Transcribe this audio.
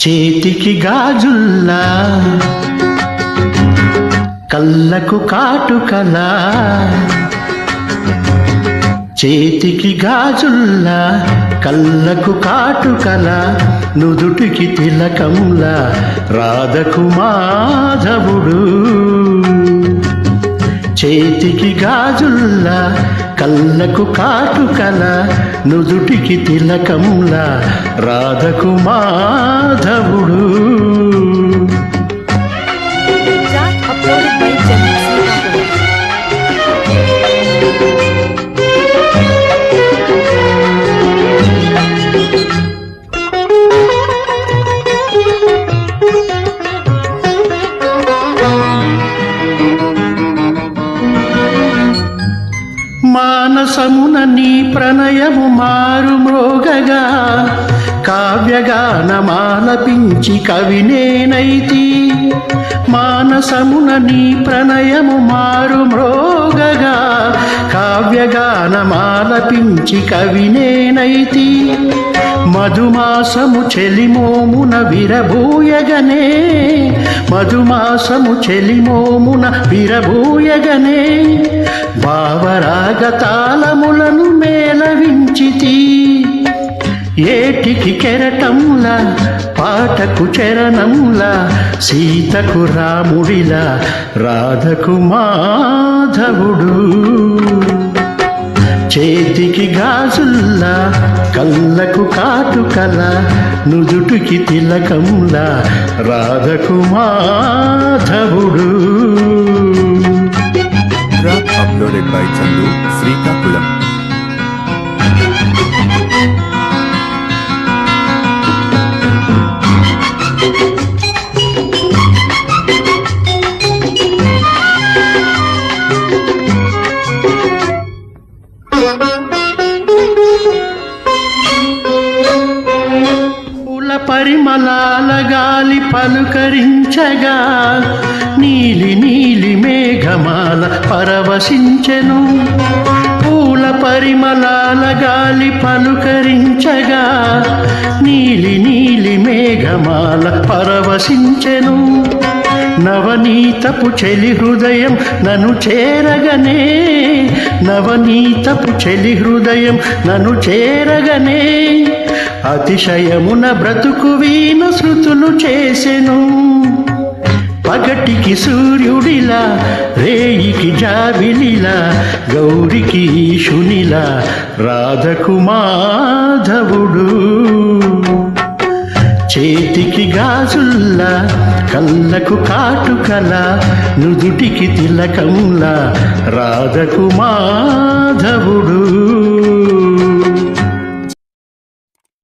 చేతికి గాజుల్లా కళ్ళకు కాటుకలా, చేతికి గాజుల్లా కళ్ళకు కాటుకలా, నుదుటికి తిలకంలా రాధకు మాధవుడు. చేతికి గాజుల్లా కళ్ళకు కాటుకలా, నుదుటికి తిలకంలా రాధకు మాధవుడు. మానసమున నీ ప్రణయము మారు మ్రోగగా, కావ్యగానమాలపించి కవినేనైతి. మానసమున నీ ప్రణయము మారు మ్రోగగా, కావ్యగానమాలపించి కవినేనైతి. మధుమాసము చెలిమోమున విరబూయగనే, మధుమాసము చెలిమోమున విరబూయగనే, భావరాగ తాళములను మేళవించితి. ఏటికి కెరటంలా పాటకు చరణంలా, సీతకు రాముడిలా రాధకు మాధవుడు. చేతికి గాజుల్లా కళ్ళకు కాటుకలా, నుదుటికి తిలకంలా రాధకు మాధవుడు. Uploaded by Chandu, Srikakulam. పరిమళాల గాలి పలుకరించగా, నీలి నీలి మేఘమాల పరవశించెను. పూల పరిమళాల గాలి పలుకరించగా, నీలి నీలి మేఘమాల పరవశించెను. నవనీతపు చెలి హృదయం నన్ను చేరగనే, నవనీతపు చెలి హృదయం నన్ను చేరగనే, అతిశయమున బ్రతుకు వీణ శృతులు చేసెను. పగటికి సూర్యుడిలా, రేయికి జాబిలిలా, గౌరికి ఈశునిలా రాధకు మాధవుడు. చేతికి గాజుల్లా కళ్ళకు కాటుకలా, నుదుటికి తిలకంలా రాధకు మాధవుడు.